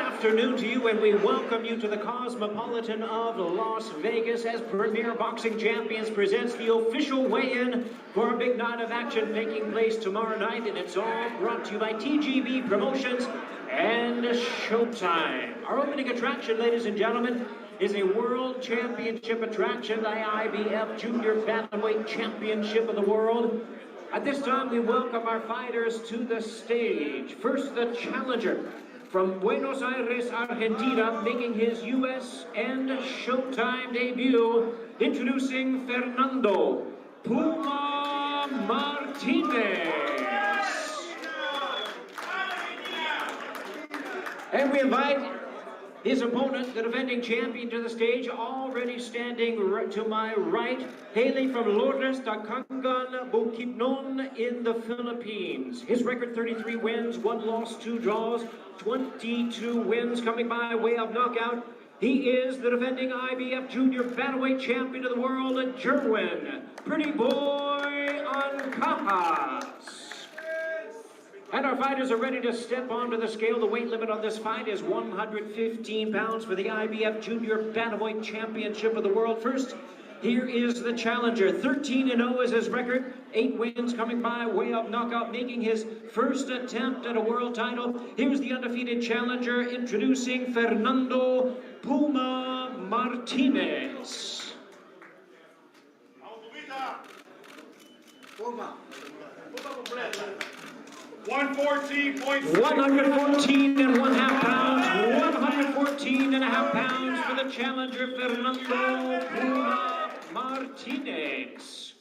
afternoon to you, and we welcome you to the Cosmopolitan of Las Vegas as Premier Boxing Champions presents the official weigh-in for a big night of action taking place tomorrow night, and it's all brought to you by TGB Promotions and Showtime. Our opening attraction, ladies and gentlemen, is a World Championship attraction, the IBF Junior Bantamweight Championship of the World. At this time, we welcome our fighters to the stage. First, the challenger from Buenos Aires, Argentina, making his U.S. and Showtime debut, introducing Fernando Puma Martinez. And we invite his opponent, the defending champion, to the stage, already standing to my right, hailing from Lourdes, Tacangan, Bukidnon in the Philippines. His record, 33 wins, 1 loss, 2 draws, 22 wins coming by way of knockout. He is the defending IBF Junior Bantamweight Champion of the World, Jerwin Pretty Boy Ancajas. And our fighters are ready to step onto the scale. The weight limit on this fight is 115 pounds for the IBF Junior Bantamweight Championship of the World. First, here is the challenger. 13-0 is his record. 8 wins coming by way of knockout, making his first attempt at a world title. Here's the undefeated challenger, introducing Fernando Puma Martinez. Puma. 114 and 1/2 pounds. 114 and a half pounds for the challenger, Fernando Puma Martinez.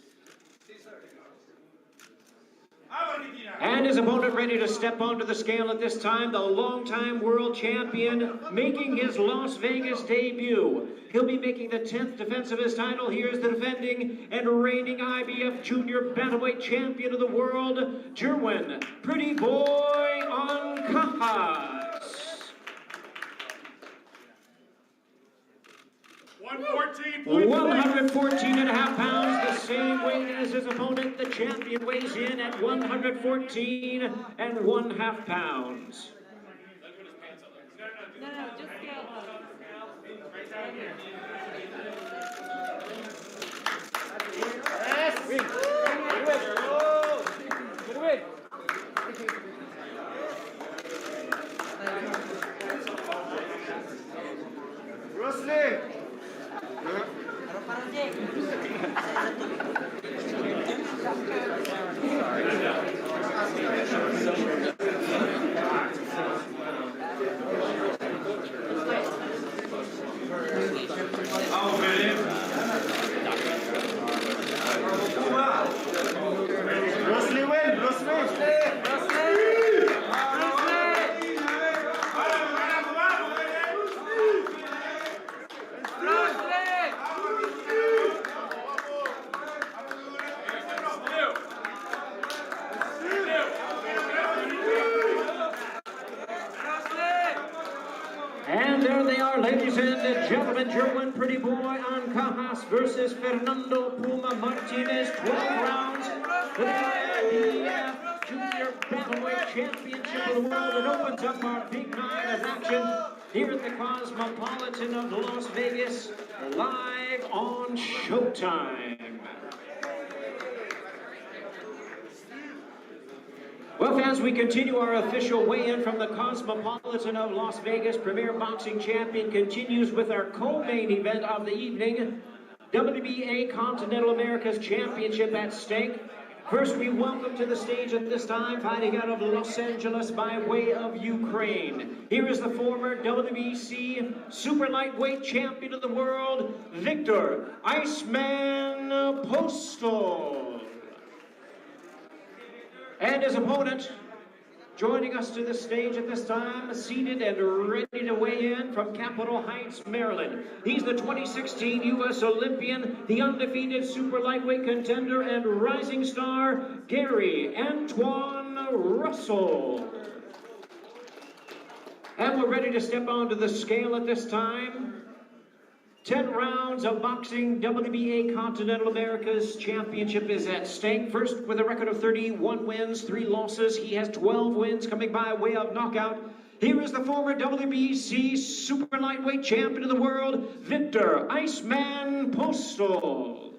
And his opponent ready to step onto the scale at this time, the longtime world champion making his Las Vegas debut. He'll be making the 10th defense of his title. Here's the defending and reigning IBF Junior Bantamweight Champion of the World, Jerwin Pretty Boy Ancajas. 114 and a half pounds, the same weight as his opponent. The champion weighs in at 114 and 1/2 pounds. No, just scale up. Yes! Win! Good win! Bruce Lee! Bruce Lee win! Bruce Lee! And there they are, ladies and gentlemen, Jerwin Pretty Boy Ancajas versus Fernando Puma Martinez. 12 rounds for the IBF Junior Bantamweight Championship of the World. It opens up our big night of action here at the Cosmopolitan of Las Vegas, live on Showtime. Well, fans, we continue our official weigh-in from the Cosmopolitan of Las Vegas. Premier Boxing Champion continues with our co-main event of the evening, WBA Continental America's Championship at stake. First, we welcome to the stage at this time, fighting out of Los Angeles by way of Ukraine. Here is the former WBC Super Lightweight Champion of the World, Hector Iceman Postol. And his opponent, joining us to the stage at this time, seated and ready to weigh in from Capitol Heights, Maryland. He's the 2016 U.S. Olympian, the undefeated super lightweight contender and rising star, Gary Antoine Russell. And we're ready to step onto the scale at this time. 10 rounds of boxing. WBA Continental America's Championship is at stake. First, with a record of 31 wins, 3 losses, he has 12 wins coming by way of knockout. Here is the former WBC super lightweight champion of the world, Victor Iceman Postal.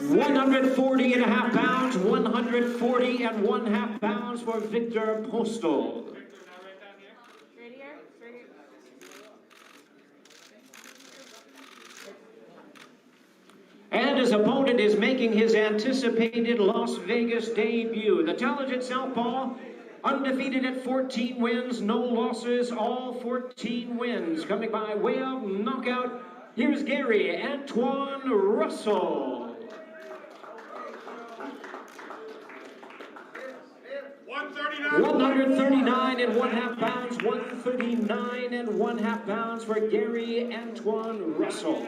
140 and a half pounds, 140 and 1/2 pounds for Victor Postal. Right here. And his opponent is making his anticipated Las Vegas debut. The talented southpaw, undefeated at 14 wins, no losses, all 14 wins. Coming by way of knockout, here's Gary Antoine Russell. 139 and 1/2 pounds, 139 and 1/2 pounds for Gary Antoine Russell.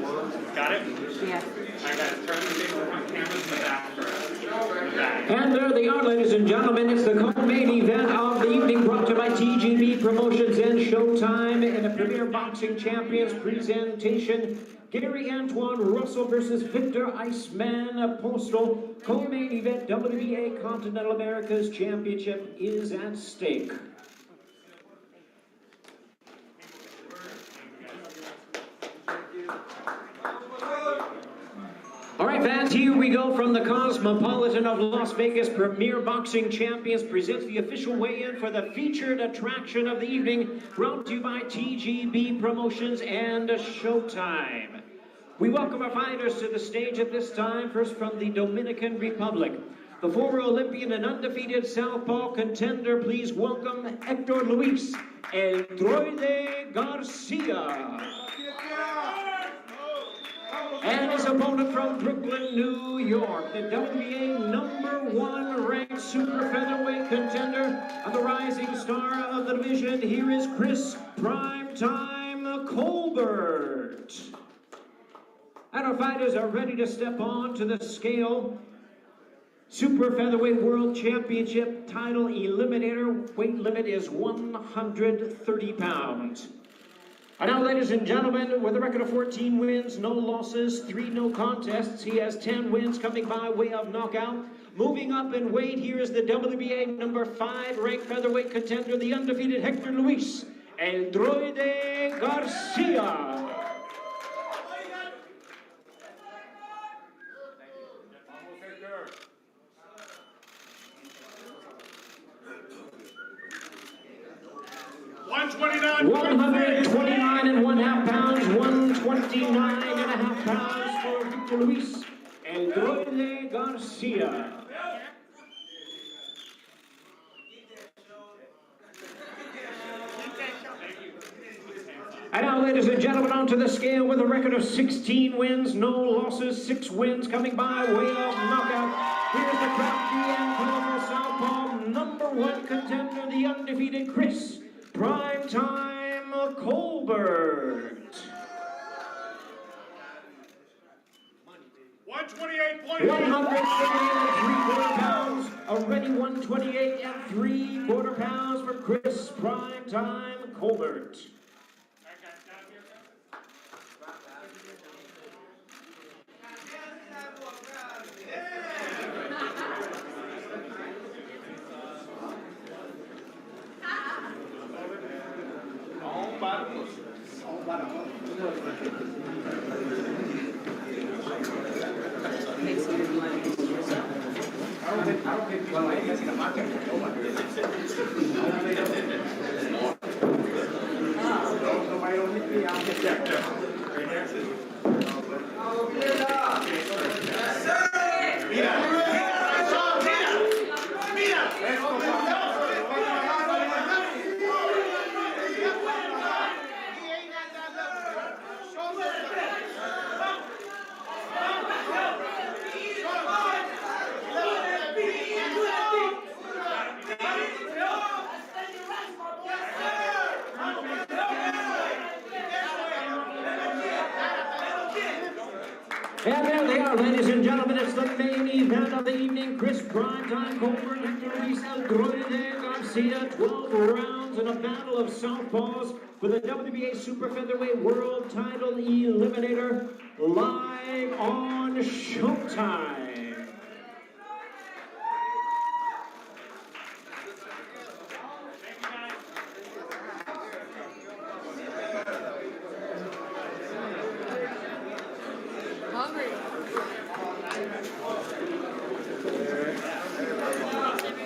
Hold on. Got it? Yeah. I got it. Turn the front cameras in the back first. And there they are, ladies and gentlemen. It's the co-main event of the evening, brought to you by TGB Promotions and Showtime in a Premier Boxing Champions presentation. Gary Antoine Russell versus Victor Iceman Postal. Co-main event, WBA Continental Americas Championship is at stake. All right, fans, here we go from the Cosmopolitan of Las Vegas. Premier Boxing Champions presents the official weigh-in for the featured attraction of the evening, brought to you by TGB Promotions and Showtime. We welcome our fighters to the stage at this time. First, from the Dominican Republic, the former Olympian and undefeated southpaw contender. Please welcome Hector Luis El Droide Garcia. And his opponent from Brooklyn, New York, the WBA #1 ranked super featherweight contender and the rising star of the division. Here is Chris Primetime Colbert. And our fighters are ready to step on to the scale. Super Featherweight World Championship title eliminator. Weight limit is 130 pounds. And now, ladies and gentlemen, with a record of 14 wins, no losses, 3 no contests, he has 10 wins coming by way of knockout. Moving up in weight, here is the WBA #5 ranked featherweight contender, the undefeated Hector Luis El Droide Garcia. $129 and 1/2 pounds, 129 and a half pounds for Victor Luis El Droide Garcia. And now, ladies and gentlemen, onto the scale with a record of 16 wins, no losses, 6 wins coming by way of knockout. Here's the crafty and colorful southpaw #1 contender, the undefeated Chris Primetime Colbert. 178.3 pounds, already 128 3/4 for Chris Primetime Colbert. And there they are, ladies and gentlemen. It's the main event of the evening. Chris Primetime, Colbert, Hector, Garcia, 12 rounds in a battle of southpaws for the WBA Super Featherweight World Title Eliminator, live on Showtime.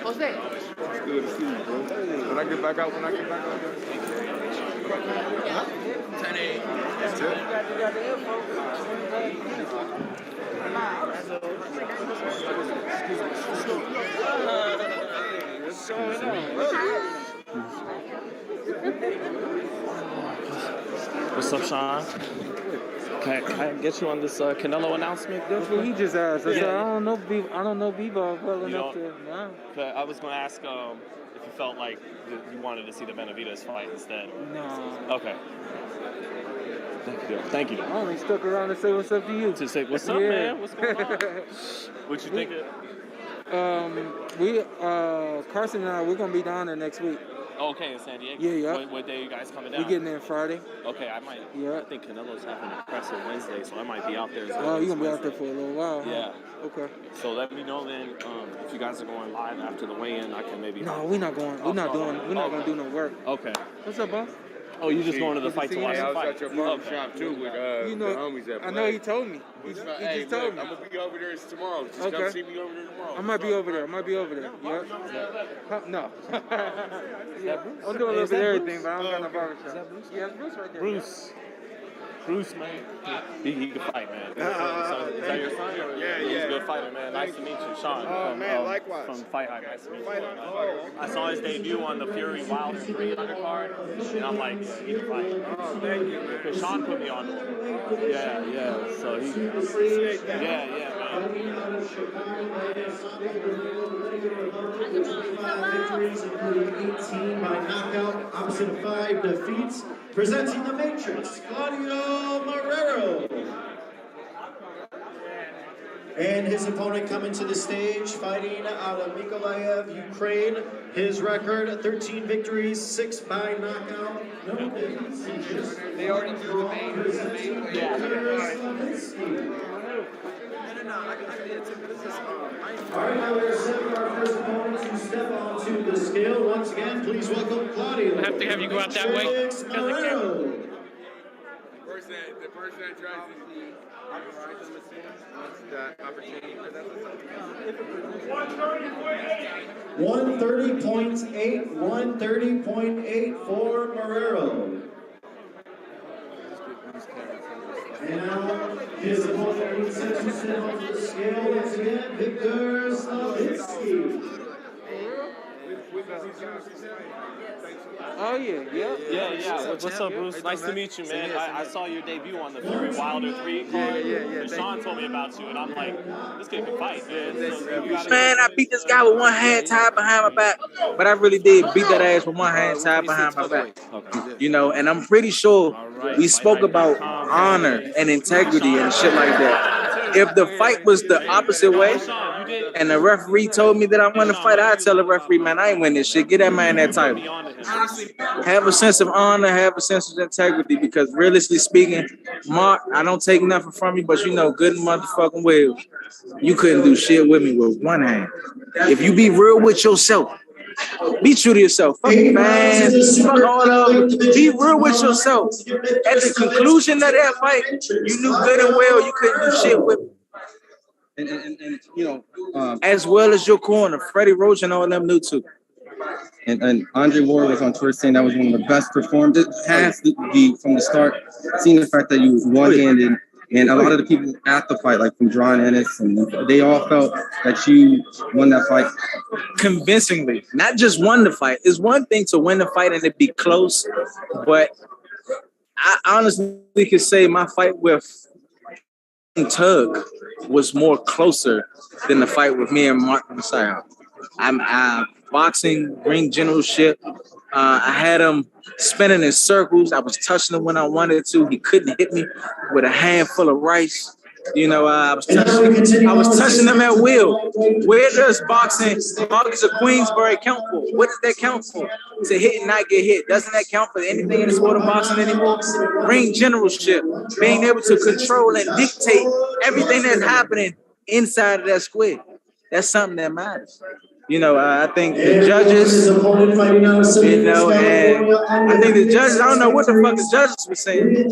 Jose. It's good to see you, bro. When I get back out. 10-8. That's it. You got the info. What's up, Sean? Can I get you on this Canelo announcement? That's what he just asked. I said, I don't know Bebop well enough to. No. I was going to ask if you felt like you wanted to see the Benavidez fight instead. No. Okay. Thank you. I only stuck around to say what's up to you. To say what's up, man? What's going on? What you think? Carson and I, we're gonna be down there next week. Okay, in San Diego. Yeah. What day are you guys coming down? We're getting there Friday. Okay, I might. Yeah. I think Canelo's having a presser Wednesday, so I might be out there as well. Oh, you're gonna be out there for a little while. Huh? Yeah. Okay. So let me know then if you guys are going live after the weigh-in. I can maybe. No, we're not going. We're not gonna do no work. Okay. What's up, boss? Oh, you just going to the fight to watch I the was fight? at your barber shop too with You the know, homies at I know he told me. He Hey, just told me. I'm gonna be over there tomorrow. Just Okay. come see me over there tomorrow. I might be over there. Yep. Huh? No. Yeah, I'm doing a little bit of everything, but I don't got no barbershop. Yeah, it's Bruce right there. Bruce, man. He can fight, man. Is that your son? Yeah. He's a good fighter, man. Nice to meet you, Sean. Oh, man, likewise. From FightHype. Nice to meet you. I saw his debut on the Fury Wilder 3 undercard, and I'm like, he can fight. Oh, thank you, man. Because Sean put me on to him. Yeah. So he. Appreciate that. Yeah, man. Victories, including 18 by knockout, opposite of 5 defeats. Presenting the Matrix, Claudio Marrero. And his opponent coming to the stage, fighting out of Mykolaiv, Ukraine. His record, 13 victories, 6 by knockout. No defeats. They already drew the main. All right, now we're setting our first opponent to step onto the scale. Once again, please welcome Claudio. I have to have you go out that way. Marrero. The person that tries to the opportunity for that. 130.8 for Marrero. And now his opponent is set to step onto the scale once again, Victor Slavitsky. Oh yeah. Yeah. What's up, Bruce? Nice to meet you, man. I saw your debut on the Fury Wilder 3 card. Yeah. Sean told me about you, and I'm like, this kid can fight, man. So you gotta Man, I beat this guy with one hand tied behind my back, but I really did beat that ass with one hand tied behind my back. You know, and I'm pretty sure we spoke about honor and integrity and shit like that. If the fight was the opposite way, and the referee told me that I won the fight, I'd tell the referee, man, I ain't win this shit. Get that man that title. Have a sense of honor, have a sense of integrity, because realistically speaking, Mark, I don't take nothing from you, but you know good motherfucking well, you couldn't do shit with me with one hand. If you be real with yourself, Be true to yourself. Fuck the fans. Fuck all of them. Be real with yourself. At the conclusion of that fight, you knew good and well you couldn't do shit with me. And you know, As well as your corner, Freddie Roach and all them knew too. and Andre Ward was on Twitter saying that was one of the best performances. Has to be from the start. Seeing the fact that you one-handed, and a lot of the people at the fight, like from John Ennis, and they all felt that you won that fight Convincingly. Not just won the fight. It's one thing to win the fight and it be close, but I honestly could say my fight with Tug was more closer than the fight with me and Mark Messiah. I'm boxing, ring generalship. I had him spinning in circles. I was touching him when I wanted to. He couldn't hit me with a handful of rice. You know, I was touching him at will. Where does boxing of Queensbury count for? What does that count for? To hit and not get hit. Doesn't that count for anything in the sport of boxing anymore? Ring generalship, being able to control and dictate everything that's happening inside of that square. That's something that matters. You know, I think the judges, you know, and I think the judges, I don't know what the fuck the judges were saying,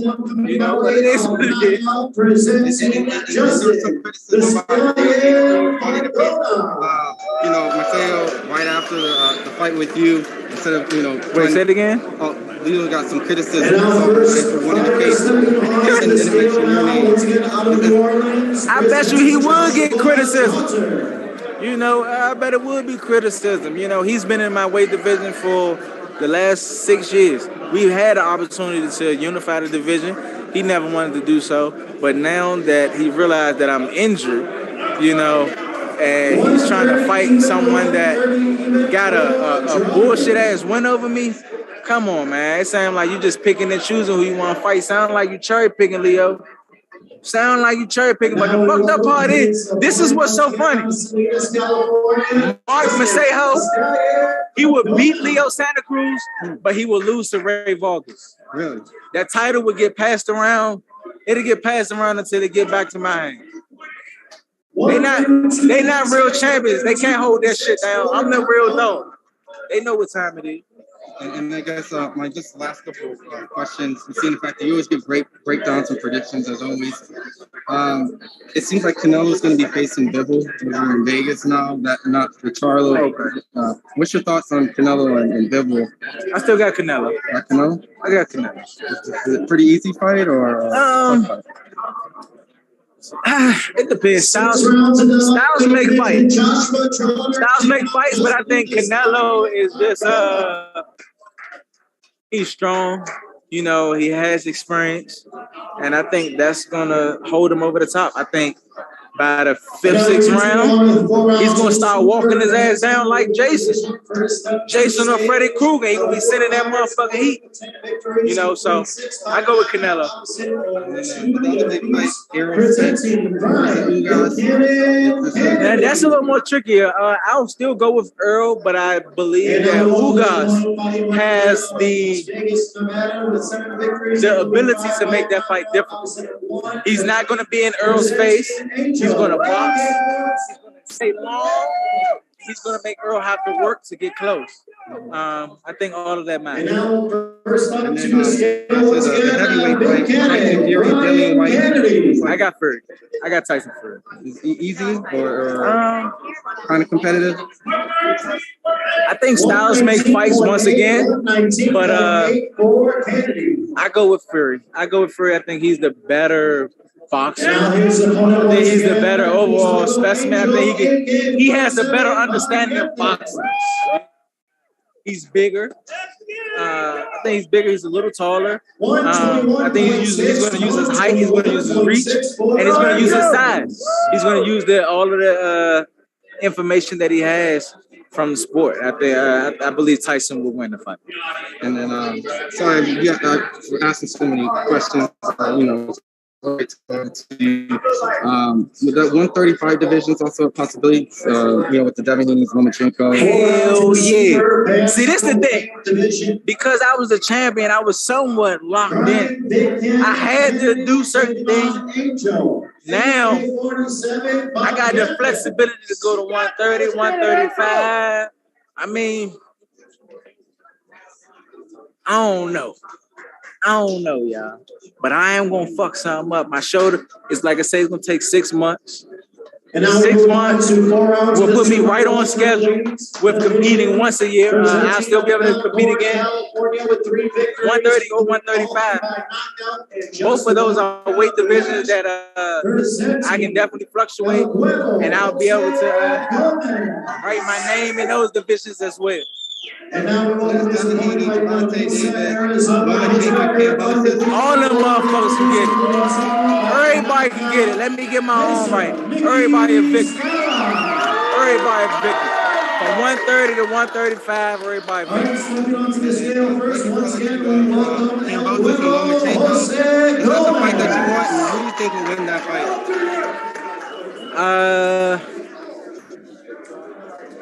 you know, but it is what it is. You know, Mateo, right after the fight with you, instead of, you know... Wait, say it again? Leo got some criticism for winning the case. And it mentioned your name. I bet you he would get criticism. You know, I bet it would be criticism. You know, he's been in my weight division for the last 6 years. We've had an opportunity to unify the division. He never wanted to do so. But now that he realized that I'm injured, you know, and he's trying to fight someone that got a bullshit-ass win over me, come on, man. It sounds like you just picking and choosing who you want to fight. Sound like you cherry-picking, Leo. Sound like you cherry picking, but the fucked up part is, this is what's so funny. Mark Macejo, he would beat Leo Santa Cruz, but he would lose to Ray Vargas. Really? That title would get passed around. It'll get passed around until it get back to my hand. They not real champions. They can't hold that shit down. I'm the real dog. They know what time it is. And I guess my just last couple of questions, seeing the fact that you always give great breakdowns and predictions as always. It seems like Canelo's going to be facing Bivol over in Vegas now, not for Charlo. What's your thoughts on Canelo and Bivol? I still got Canelo. Got Canelo? I got Canelo. Is it a pretty easy fight or tough fight? It depends. Styles make fights. Styles make fights, but I think Canelo is just he's strong. You know, he has experience, and I think that's gonna hold him over the top. I think by the 5th, 6th round, he's gonna start walking his ass down like Jason or Freddy Krueger. He's gonna be sending that motherfucking heat. You know, so I go with Canelo. And that's a little more trickier. I'll still go with Earl, but I believe that Ugas has the ability to make that fight difficult. He's not going to be in Earl's face. He's going to box. He's going to stay long. He's going to make Earl have to work to get close. I think all of that matters. I got Fury. I got Tyson Fury. Easy or kind of competitive? I think Styles makes fights once again, but I go with Fury. I think he's the better boxer. I think he's the better overall specimen. I think he has a better understanding of boxing. He's bigger. I think he's bigger. He's a little taller. I think he's going to use his height. He's going to use his reach, and he's going to use his size. He's going to use all of the information that he has from the sport. I believe Tyson will win the fight. And then, sorry, for asking so many questions. With the 135 division is also a possibility, with the Devin Nunes, Lomachenko. Hell yeah. See, this is the thing. Because I was a champion, I was somewhat locked in. I had to do certain things. Now, I got the flexibility to go to 130, 135. I mean, I don't know. Y'all. But I am gonna fuck something up. My shoulder is like I say, it's gonna take 6 months. And now 6 months will put me right on schedule with competing once a year. I'll still be able to compete again. 130 or 135. Both of those are weight divisions that I can definitely fluctuate, and I'll be able to write my name in those divisions as well. And now we will lose the all them motherfuckers can get it. Everybody can get it. Let me get my own right. Everybody a victim. Everybody a victim. From 130 to 135, everybody a victim. Onto the scale first. Once again, we welcome Is that the fight that you want? Who do you think will win that fight?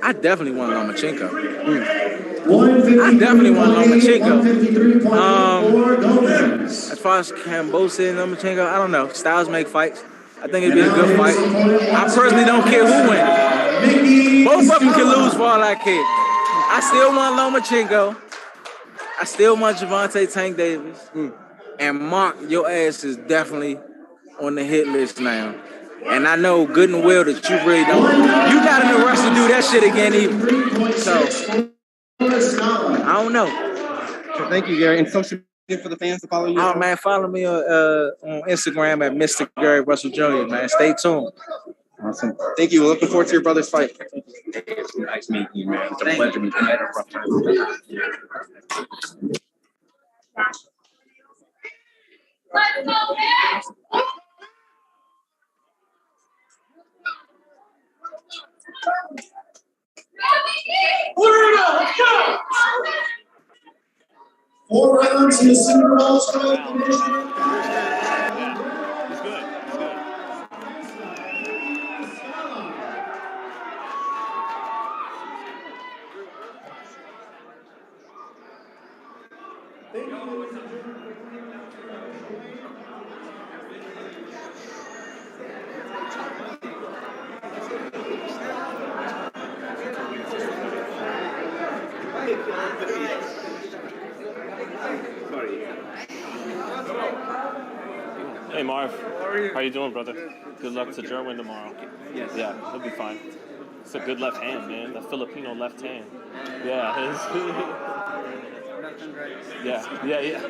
I definitely want Lomachenko. I definitely want Lomachenko. As far as Kambosos and Lomachenko, I don't know. Styles make fights. I think it'd be a good fight. I personally don't care who wins. Both of them can lose for all I care. I still want Lomachenko. I still want Gervonta Tank Davis. And Mark, your ass is definitely on the hit list now. And I know good and well that you really don't. You're not in a rush to do that shit again either. So, I don't know. So thank you, Gary. And social media for the fans to follow you? Oh, man, follow me on Instagram at Mr. Gary Russell Jr., man. Stay tuned. Awesome. Thank you. We're looking forward to your brother's fight. It's nice meeting you, man. It's a pleasure meeting you. Let's go, man! Let's go! 4 rounds in the super welterweight division. He's good. Hey Marv, how you doing, brother? Good luck to Jerwin tomorrow. Yes. Yeah, he'll be fine. It's a good left hand, man. The Filipino left hand. Yeah. Yeah. Yeah.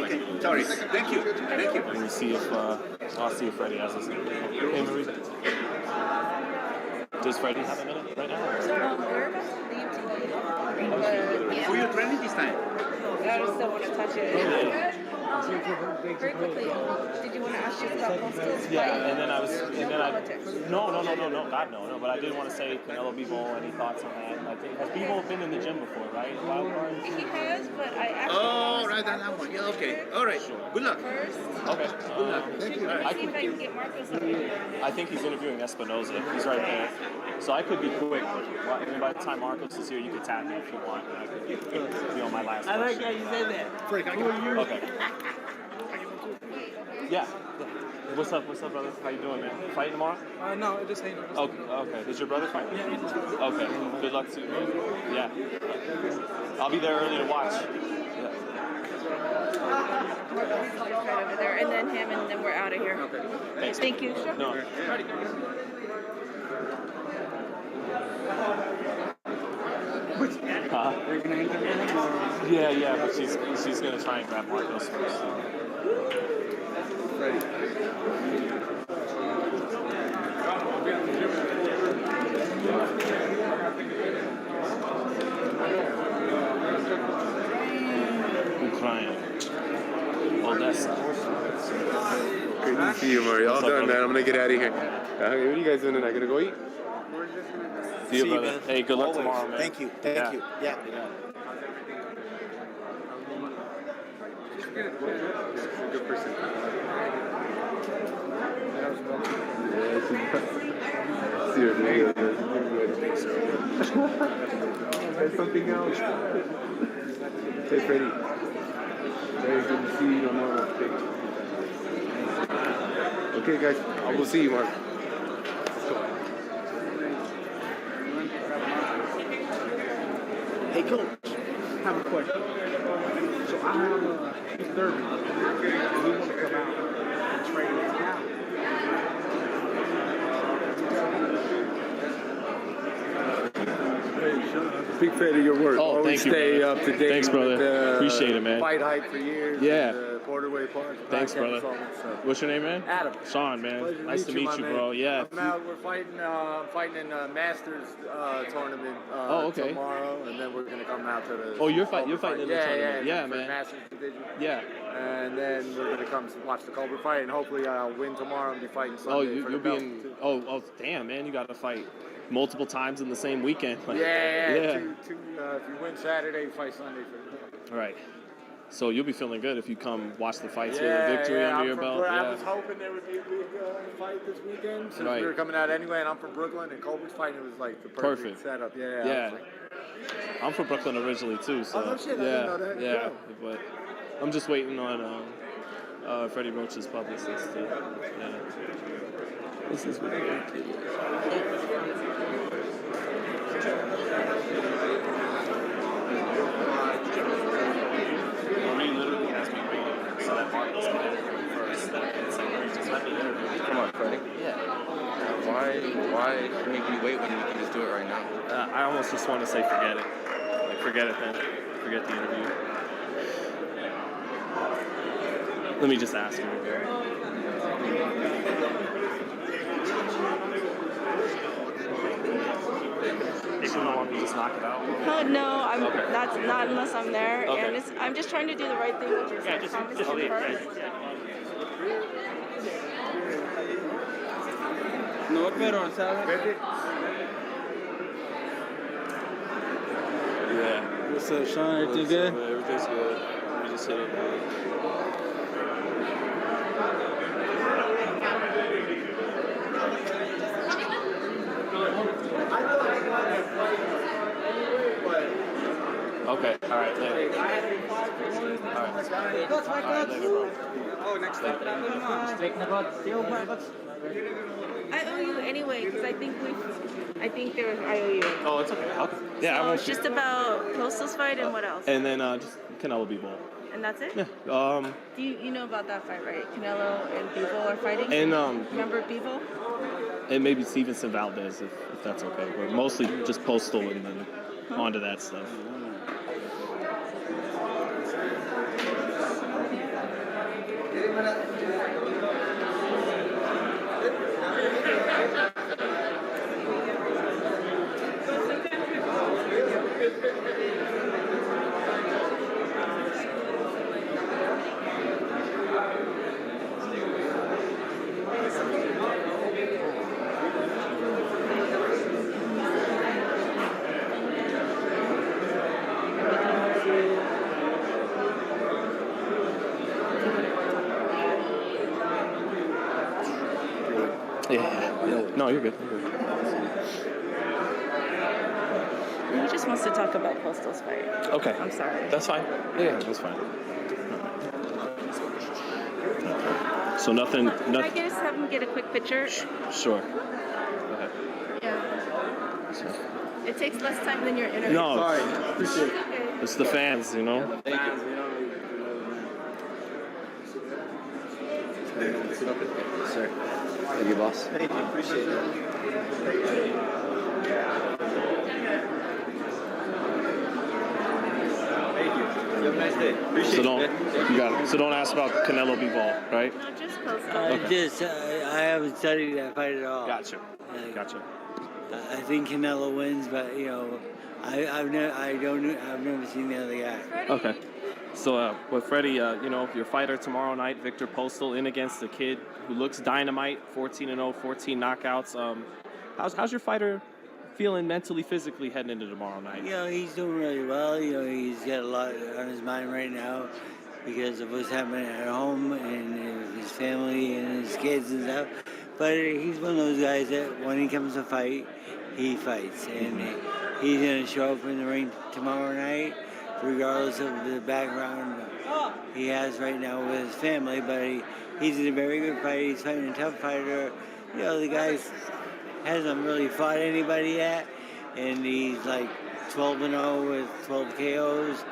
Okay. Sorry. Thank you. Let me see if I'll see if Freddie has his name. Hey Marie. Does Freddie have a minute right now? We're about to leave today. Who are you training this time? I just don't want to touch it. Very quickly, did you want to ask just about Costa's fight? Yeah, and then I politics. no, God no, but I did want to say Canelo Bivol. Any thoughts on that? I think has Bivol been in the gym before, right? Wild card? He has, but I actually Oh, right on that one. Yeah, okay. All right. Sure. Good luck. First, Okay. Good luck. Thank you. see if I can get Marcos up here. I think he's interviewing Espinoza. He's right there. So I could be quick. And by the time Marcos is here, you can tap me if you want. And I could be on my last I like question. how you said that. Who are you? Okay. Yeah. What's up, brother? How you doing, man? Fighting tomorrow? No, it just ain't. Okay. Does your brother fight? Yeah. Okay. Good luck to you. Yeah. I'll be there early to watch. Yeah. Marcos is just right over there, and then him, and then we're out of here. Okay. Thanks. Thank you. Sure. No. Yeah, but she's gonna try and grab Marcos first. Ukraine. Odessa. Great to see you, Murray. All done, man. I'm gonna get out of here. What are you guys doing tonight? Gonna go eat? See you, brother. Hey, good luck tomorrow, man. Thank you. Yeah. Yeah. Good person. Seriously, there's something else. Hey, Freddie. Very good to see you on normal. Okay, guys. I will see you, Mark. Let's go. He's 30. We want to come out and train him now. Big fan of your work. Oh, Always thank you, stay brother. up to date. Thanks, brother. With, Appreciate it, man. FightHype for years. Yeah. And, Porterway Park. Thanks, brother. So. What's your name, man? Adam. Sean, man. Pleasure Nice to meet my you, man. bro. Yeah. I'm out. We're fighting in a Masters tournament tomorrow, and then we're gonna come out to the. Oh, you're fighting in the tournament. Yeah, for man. The Masters division. Yeah. And then we're gonna come watch the Colbert fight, and hopefully I'll win tomorrow and be fighting Sunday. You'll be in. Oh, damn, man! You got to fight multiple times in the same weekend. Like, yeah. Two, if you win Saturday, you fight Sunday for the belt. Right. So you'll be feeling good if you come watch the fights with a victory under your belt. I was hoping there would be a big fight this weekend since we were coming out anyway, and I'm from Brooklyn, and Colbert's fight, it was like the perfect setup. Yeah. I'm from Brooklyn originally too, so no shit, I didn't know that. Yeah, but I'm just waiting on Freddie Roach's publicist. This is really good. Literally has me waiting, so that Marcus can interview first. Just let me interview. Come on, Freddie. Yeah. Why make me wait when you can just do it right now? I almost just want to say forget it. Like, forget it then. Forget the interview. Let me just ask him again. You don't want me to just knock it out? No, Okay. that's not unless I'm there, Okay. and I'm just trying to do the right thing, which is Just promise leave. him first. No, pero, ¿sabes? Yeah. What's up, Sean? Everything good? Everything's good. Let me just hit it. Okay, all right, later. All right, later, bro. Oh, next time. I owe you anyway, because I think I owe you. Oh, it's okay. Yeah, I So won't. it's just about Postal's fight and what else? And then just Canelo Bivol. And that's it? Yeah. Do you know about that fight, right? Canelo and Bivol are fighting? And remember Bivol? and maybe Stevenson Valdez if that's okay, but mostly just Postal and then onto that stuff. Yeah. No, you're good. He just wants to talk about Postal's fight. Okay. I'm sorry. That's fine. Yeah, that's fine. So nothing. Can I just have him get a quick picture? Sure. Go ahead. Yeah. It takes less time than your interview. No. Sorry. Appreciate it. Okay. It's the fans, you know. Thank you. Sir. Thank you, boss. Thank you. Appreciate it. Thank you. You have a nice day. Appreciate So don't. it. You got it. So don't ask about Canelo Bivol, right? No, just Postal. I haven't studied that fight at all. Gotcha. Gotcha. I think Canelo wins, but you know, I've never seen the other guy. Okay. So with Freddie, you know, your fighter tomorrow night, Victor Postal, in against a kid who looks dynamite, 14-0, 14 knockouts. How's your fighter feeling mentally, physically heading into tomorrow night? You know, he's doing really well. You know, he's got a lot on his mind right now because of what's happening at home and his family and his kids and stuff. But he's one of those guys that when he comes to fight, he fights. And he's going to show up in the ring tomorrow night, regardless of the background he has right now with his family. But he's in a very good fight. He's fighting a tough fighter. You know, the guy hasn't really fought anybody yet. And he's like 12-0 with 12 KOs,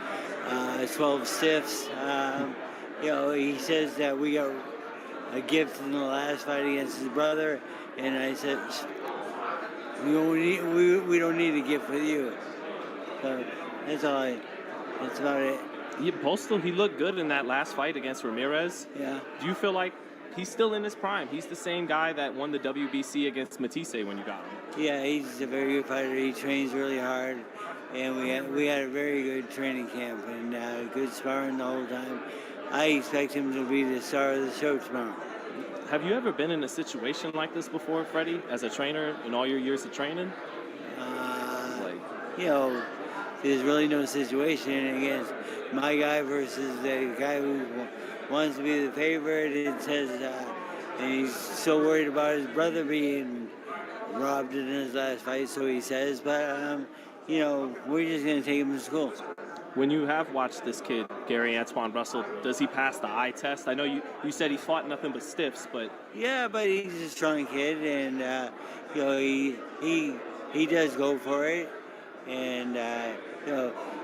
12 stiffs. he says that we got a gift in the last fight against his brother, and I said, we don't need a gift with you. So that's about it. Yeah, Postal, he looked good in that last fight against Ramirez. Yeah. Do you feel like he's still in his prime? He's the same guy that won the WBC against Matisse when you got him. Yeah, he's a very good fighter. He trains really hard, and we had a very good training camp and good sparring the whole time. I expect him to be the star of the show tomorrow. Have you ever been in a situation like this before, Freddie, as a trainer in all your years of training? There's really no situation against my guy versus the guy who wants to be the favorite. It says, and he's so worried about his brother being robbed in his last fight, so he says. But we're just gonna take him to school. When you have watched this kid, Gary Antoine Russell, does he pass the eye test? I know you said he fought nothing but stiffs, but... Yeah, but he's a strong kid, and, he does go for it. And,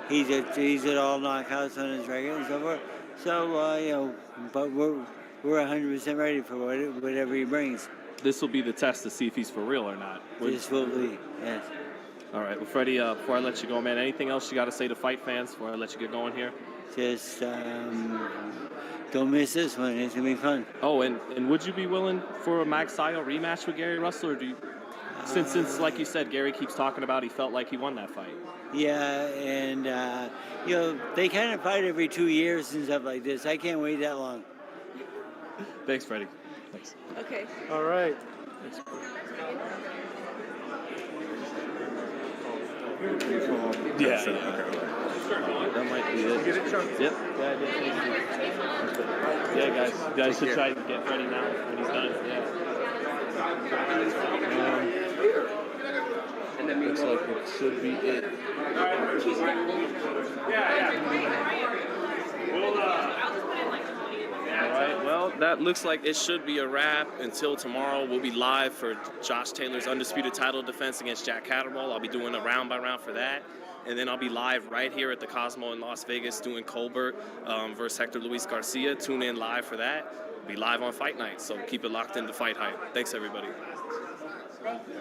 he's at all knockouts on his record and so forth. So, but we're 100% ready for whatever he brings. This will be the test to see if he's for real or not. This will be, yes. All right, well, Freddie, before I let you go, man, anything else you got to say to fight fans before I let you get going here? Just don't miss this one. It's going to be fun. Oh, and would you be willing for a Magsayo rematch with Gary Russell? Or do you, since like you said, Gary keeps talking about he felt like he won that fight. Yeah, and, they kind of fight every 2 years and stuff like this. I can't wait that long. Thanks, Freddie. Thanks. Okay. All right. Thanks. Yeah. That might be it. Get it, Chuck? Yep. Yeah, guys. You guys should try to get Freddie now when he's done. Yeah. And then looks like it should be it. All right, well, that looks like it should be a wrap. Until tomorrow, we'll be live for Josh Taylor's undisputed title defense against Jack Catterwall. I'll be doing a round by round for that. And then I'll be live right here at the Cosmo in Las Vegas doing Colbert versus Hector Luis Garcia. Tune in live for that. Be live on Fight Night, so keep it locked into FightHype. Thanks, everybody. Thank you.